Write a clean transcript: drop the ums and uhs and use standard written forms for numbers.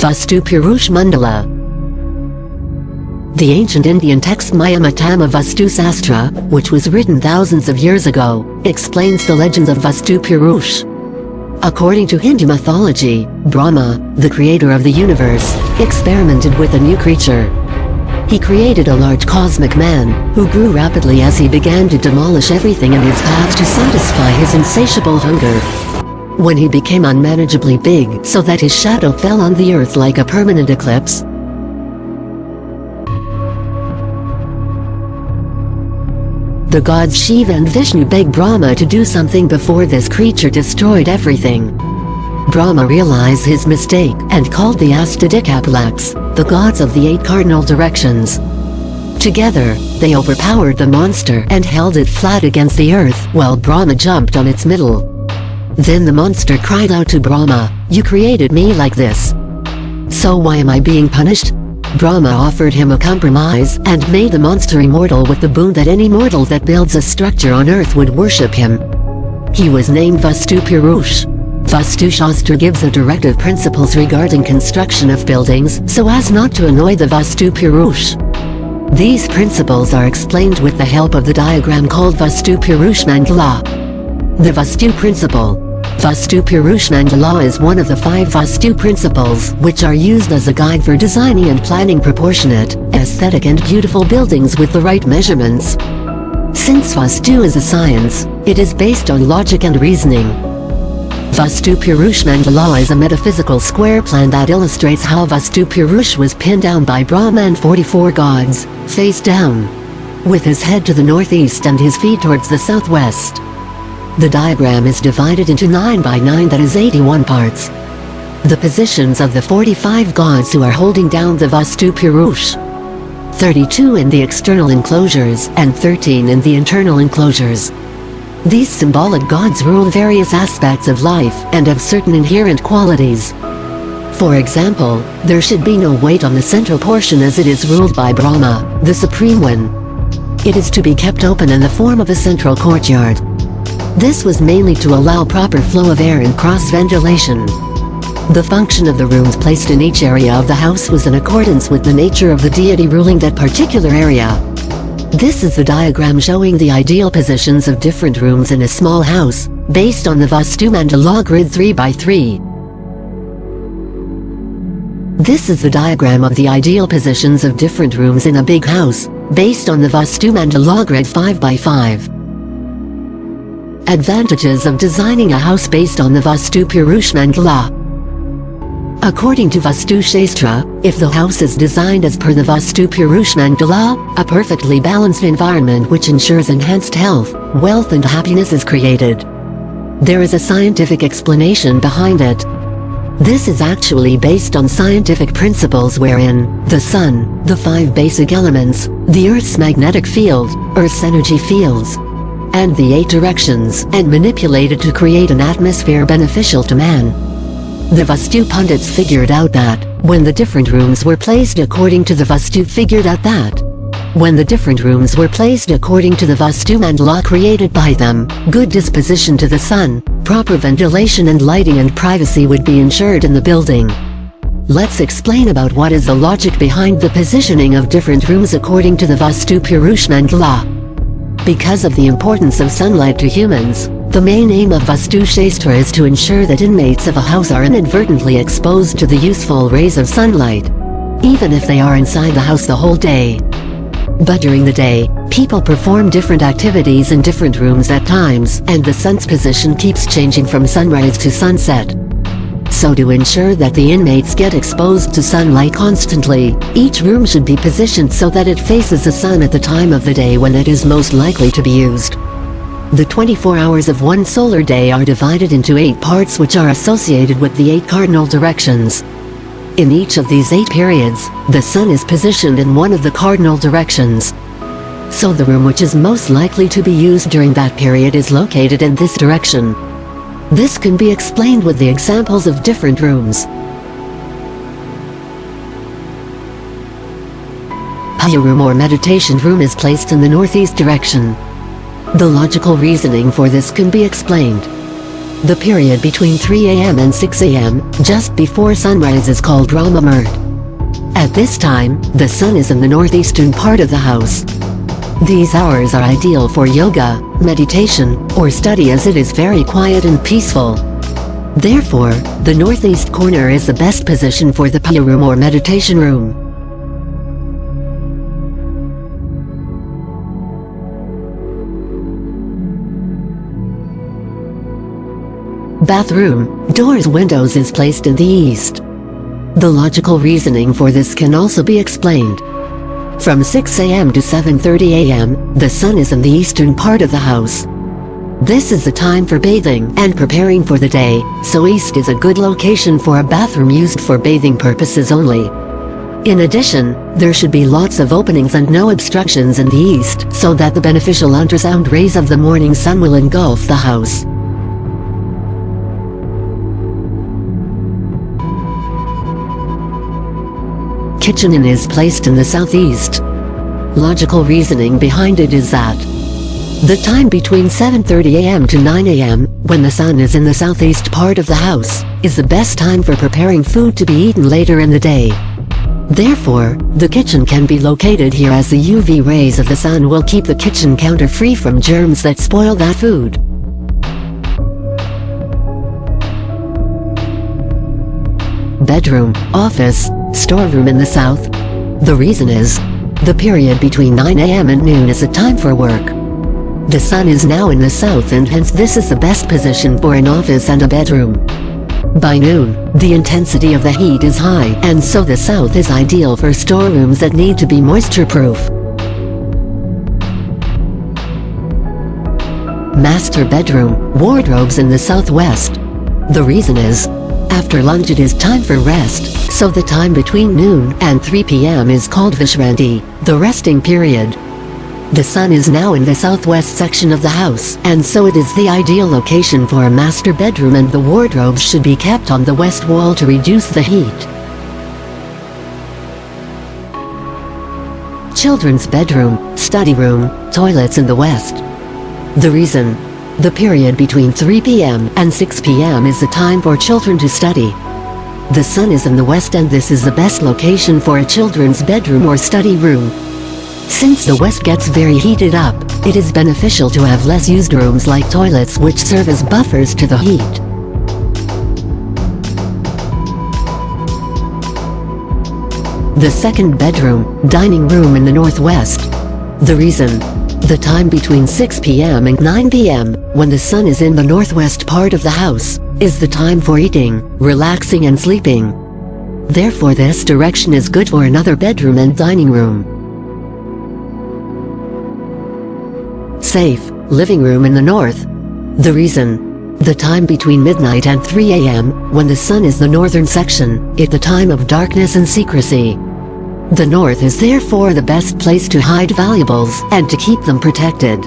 Vastu Purush Mandala. The ancient Indian text Mayamattama Vastu Sastra, which was written thousands of years ago, explains the legends of Vastu Purush. According to Hindu mythology, Brahma, the creator of the universe, experimented with a new creature. He created a large cosmic man, who grew rapidly as he began to demolish everything in his path to satisfy his insatiable hunger. When he became unmanageably big so that his shadow fell on the earth like a permanent eclipse, the gods Shiva and Vishnu begged Brahma to do something before this creature destroyed everything. Brahma realized his mistake and called the Astadikapalaks, the gods of the 8 cardinal directions. Together, they overpowered the monster and held it flat against the earth while Brahma jumped on its middle. Then the monster cried out to Brahma, "You created me like this. So why am I being punished?" Brahma offered him a compromise and made the monster immortal with the boon that any mortal that builds a structure on earth would worship him. He was named Vastu Purush. Vastu Shastra gives the directive principles regarding construction of buildings so as not to annoy the Vastu Purush. These principles are explained with the help of the diagram called Vastu Purush Mandala. The Vastu Principle. Vastu Purush Mandala is one of the 5 Vastu principles which are used as a guide for designing and planning proportionate, aesthetic and beautiful buildings with the right measurements. Since Vastu is a science, it is based on logic and reasoning. Vastu Purush Mandala is a metaphysical square plan that illustrates how Vastu Purush was pinned down by Brahma and 44 gods, face down, with his head to the northeast and his feet towards the southwest. The diagram is divided into 9 by 9, that is 81 parts. The positions of the 45 gods who are holding down the Vastu Purush. 32 in the external enclosures and 13 in the internal enclosures. These symbolic gods rule various aspects of life and have certain inherent qualities. For example, there should be no weight on the central portion as it is ruled by Brahma, the Supreme One. It is to be kept open in the form of a central courtyard. This was mainly to allow proper flow of air and cross-ventilation. The function of the rooms placed in each area of the house was in accordance with the nature of the deity ruling that particular area. This is the diagram showing the ideal positions of different rooms in a small house, based on the Vastu Mandala grid 3 by 3. This is the diagram of the ideal positions of different rooms in a big house, based on the Vastu Mandala grid 5 by 5. Advantages of designing a house based on the Vastu Purush Mandala. According to Vastu Shastra, if the house is designed as per the Vastu Purush Mandala, a perfectly balanced environment which ensures enhanced health, wealth and happiness is created. There is a scientific explanation behind it. This is actually based on scientific principles wherein the sun, the 5 basic elements, the Earth's magnetic field, Earth's energy fields, and the 8 directions, and manipulated to create an atmosphere beneficial to man. The Vastu Pundits figured out that, when the different rooms were placed according to the Vastu Mandala created by them, good disposition to the sun, proper ventilation and lighting and privacy would be ensured in the building. Let's explain about what is the logic behind the positioning of different rooms according to the Vastu Purush Mandala. Because of the importance of sunlight to humans, the main aim of Vastu Shastra is to ensure that inmates of a house are inadvertently exposed to the useful rays of sunlight, even if they are inside the house the whole day. But during the day, people perform different activities in different rooms at times, and the sun's position keeps changing from sunrise to sunset. So to ensure that the inmates get exposed to sunlight constantly, each room should be positioned so that it faces the sun at the time of the day when it is most likely to be used. The 24 hours of one solar day are divided into 8 parts which are associated with the 8 cardinal directions. In each of these 8 periods, the sun is positioned in one of the cardinal directions. So the room which is most likely to be used during that period is located in this direction. This can be explained with the examples of different rooms. Puja room or meditation room is placed in the northeast direction. The logical reasoning for this can be explained. The period between 3 a.m. and 6 a.m., just before sunrise, is called Brahma Muhurt. At this time, the sun is in the northeastern part of the house. These hours are ideal for yoga, meditation, or study as it is very quiet and peaceful. Therefore, the northeast corner is the best position for the puja room or meditation room. Bathroom, doors, windows is placed in the east. The logical reasoning for this can also be explained. From 6 a.m. to 7:30 a.m., the sun is in the eastern part of the house. This is the time for bathing and preparing for the day, so east is a good location for a bathroom used for bathing purposes only. In addition, there should be lots of openings and no obstructions in the east so that the beneficial ultrasound rays of the morning sun will engulf the house. Kitchen is placed in the southeast. Logical reasoning behind it is that the time between 7:30 a.m. to 9 a.m., when the sun is in the southeast part of the house, is the best time for preparing food to be eaten later in the day. Therefore, the kitchen can be located here as the UV rays of the sun will keep the kitchen counter free from germs that spoil that food. Bedroom, office, storeroom in the south. The reason is, the period between 9 a.m. and noon is a time for work. The sun is now in the south and hence this is the best position for an office and a bedroom. By noon, the intensity of the heat is high and so the south is ideal for storerooms that need to be moisture-proof. Master bedroom, wardrobes in the southwest. The reason is, after lunch it is time for rest, so the time between noon and 3 p.m. is called Vishranti, the resting period. The sun is now in the southwest section of the house, and so it is the ideal location for a master bedroom and the wardrobes should be kept on the west wall to reduce the heat. Children's bedroom, study room, toilets in the west. The reason? The period between 3 p.m. and 6 p.m. is the time for children to study. The sun is in the west and this is the best location for a children's bedroom or study room. Since the west gets very heated up, it is beneficial to have less used rooms like toilets which serve as buffers to the heat. The second bedroom, dining room in the northwest. The reason? The time between 6 p.m. and 9 p.m., when the sun is in the northwest part of the house, is the time for eating, relaxing and sleeping. Therefore this direction is good for another bedroom and dining room. Safe, living room in the north. The reason? The time between midnight and 3 a.m., when the sun is the northern section, is the time of darkness and secrecy. The north is therefore the best place to hide valuables and to keep them protected.